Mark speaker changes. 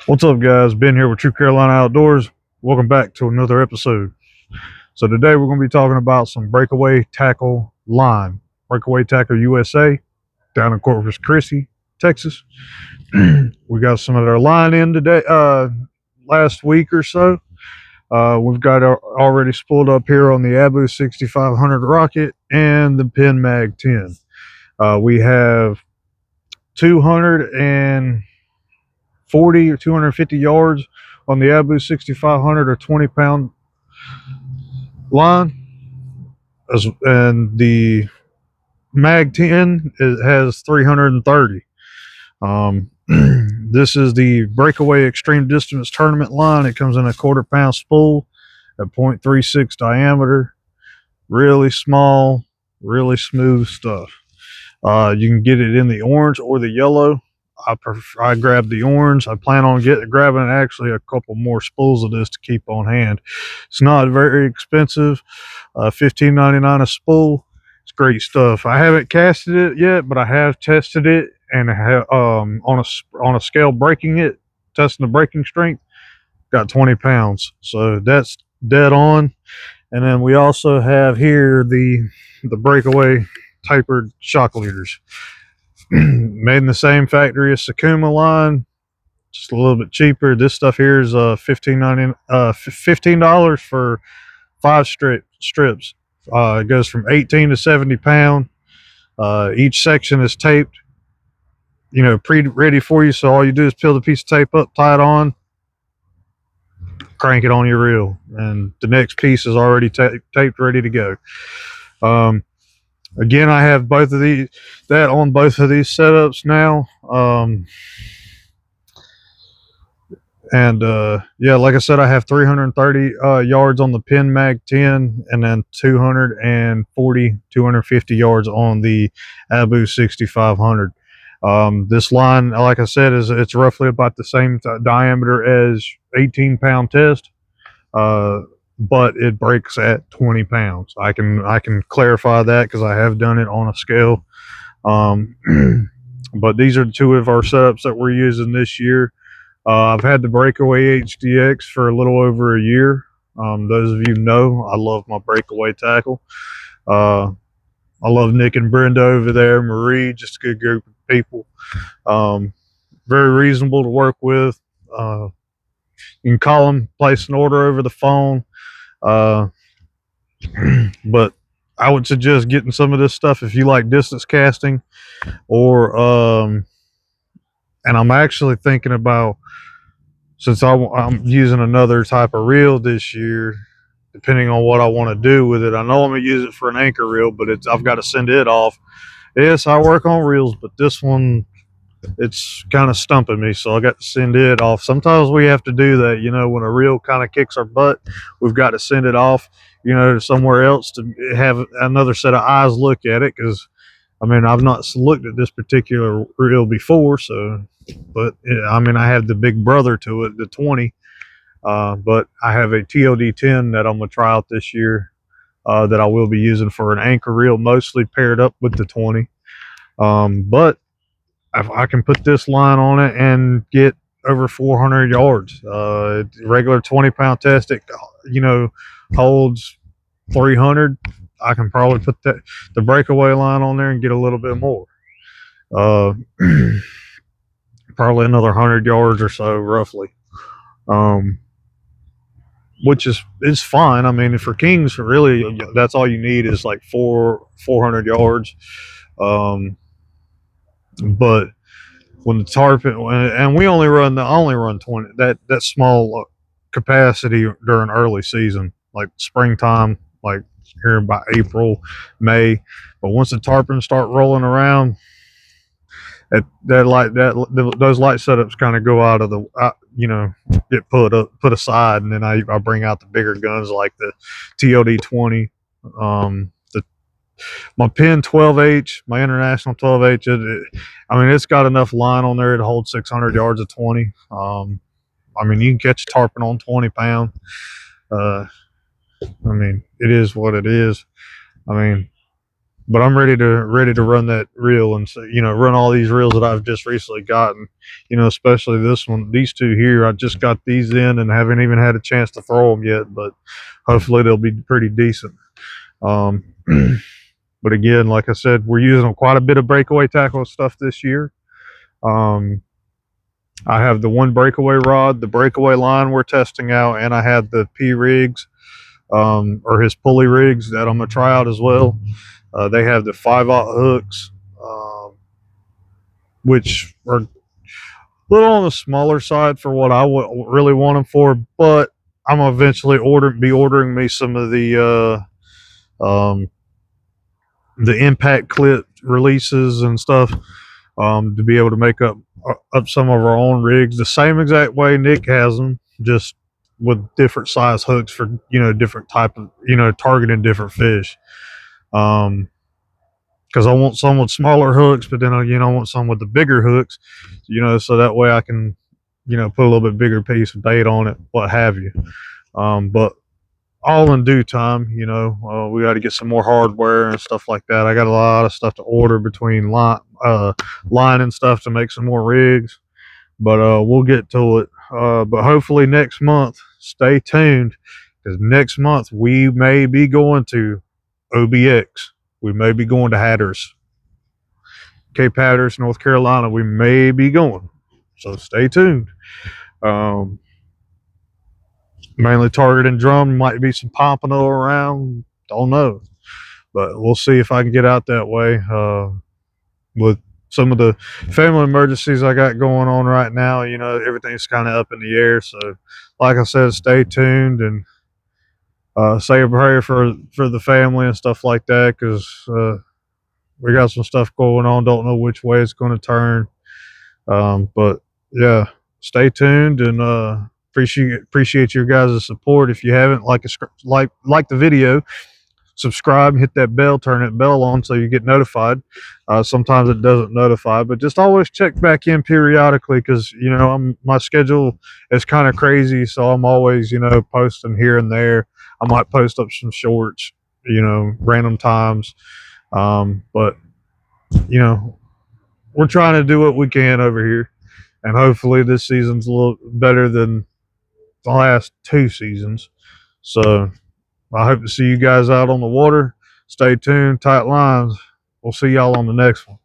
Speaker 1: What's up, guys? Ben here with True Carolina Outdoors. Welcome back to another episode. So today we're going to be talking about some Breakaway Tackle line. Breakaway Tackle USA down in Corpus Christi, Texas. We got some of their line in today, last week or so. We've got already spooled up here on the Abu 6500 rocket and the Pin Mag 10. We have 240 or 250 yards on the Abu 6500 or 20-pound line, and the Mag 10 has 330. This is the Breakaway Extreme Distance Tournament line. It comes in a quarter-pound spool at 0.36 diameter. Really small, really smooth stuff. You can get it in the orange or the yellow. I grabbed the orange. I plan on grabbing actually a couple more spools of this to keep on hand. It's not very expensive. $15.99 a spool. It's great stuff. I haven't casted it yet, but I have tested it and I have on a scale breaking it, testing the breaking strength. Got 20 pounds, so that's dead on. And then we also have here the Breakaway tapered shock leaders. Made in the same factory as Sakuma line, just a little bit cheaper. This stuff here is $15 for 5 strips. It goes from 18 to 70 pound. Each section is taped, ready for you. So all you do is peel the piece of tape up, tie it on, crank it on your reel, and the next piece is already taped, ready to go. Again, I have both of these setups now. Yeah, like I said, I have 330 yards on the Pin Mag 10, and then 250 yards on the Abu 6500. This line, like I said, it's roughly about the same diameter as 18-pound test. But it breaks at 20 pounds. I can clarify that because I have done it on a scale. But these are two of our setups that we're using this year. I've had the Breakaway HDX for a little over a year. Those of you know I love my Breakaway tackle. I love Nick and Brenda over there, Marie, just a good group of people. Very reasonable to work with. You can call them, place an order over the phone. But I would suggest getting some of this stuff if you like distance casting, or and I'm actually thinking about, since I'm using another type of reel this year, depending on what I want to do with it. I know I'm gonna use it for an anchor reel, but I've got to send it off. Yes, I work on reels, but this one, it's kind of stumping me, so I got to send it off. Sometimes we have to do that, when a reel kind of kicks our butt, we've got to send it off, to somewhere else to have another set of eyes look at it. Because I've not looked at this particular reel before, but I have the big brother to it, the 20. But I have a TOD 10 that I'm gonna try out this year, that I will be using for an anchor reel, mostly paired up with the 20. But I can put this line on it and get over 400 yards. Regular 20-pound test, it holds 300. I can probably put the Breakaway line on there and get a little bit more. Probably another 100 yards or so, roughly. Which is fine. For kings, really, that's all you need is like 400 yards. But when the tarpon, and we only run 20, that small capacity during early season, like springtime, like here by April, May. But once the tarpon start rolling around, those light setups kind of go out of the get put aside, and then I bring out the bigger guns like the TOD 20, my Pin 12H, my International 12H. It's got enough line on there to hold 600 yards of 20. You can catch a tarpon on 20 pound. It is what it is. but I'm ready to run that reel, and so, run all these reels that I've just recently gotten. Especially this one, these two here. I just got these in and haven't even had a chance to throw them yet, but hopefully they'll be pretty decent. Um, but again, like I said, we're using quite a bit of breakaway tackle stuff this year. Um, I have the one breakaway rod, the breakaway line we're testing out, and I had the P rigs, or his pulley rigs that I'm gonna try out as well. They have the 5/0 hooks, which are a little on the smaller side for what I really want them for, but I'm gonna eventually be ordering me some of the impact clip releases and stuff, to be able to make up some of our own rigs the same exact way Nick has them, just with different size hooks for different type of targeting different fish. Because I want some with smaller hooks, but then I want some with the bigger hooks, so that way I can put a little bit bigger piece of bait on it, what have you. But all in due time, we got to get some more hardware and stuff like that. I got a lot of stuff to order between line and stuff to make some more rigs, but we'll get to it. But hopefully next month, stay tuned, because next month we may be going to OBX. We may be going to Hatters, Cape Hatteras, North Carolina. We may be going, so stay tuned. Um, Mainly targeting drum. Might be some pompano around. Don't know, but we'll see if I can get out that way. With some of the family emergencies I got going on right now, everything's kind of up in the air. So, like I said, stay tuned and say a prayer for the family and stuff like that, because we got some stuff going on. Don't know which way it's going to turn. But yeah, stay tuned, and appreciate your guys' support. If you haven't like the video, subscribe, hit that bell, turn that bell on so you get notified. Sometimes it doesn't notify, but just always check back in periodically, because my schedule is kind of crazy, so I'm always posting here and there. I might post up some shorts, random times, but we're trying to do what we can over here, and hopefully this season's a little better than the last two seasons. So I hope to see you guys out on the water. Stay tuned, tight lines. We'll see y'all on the next one.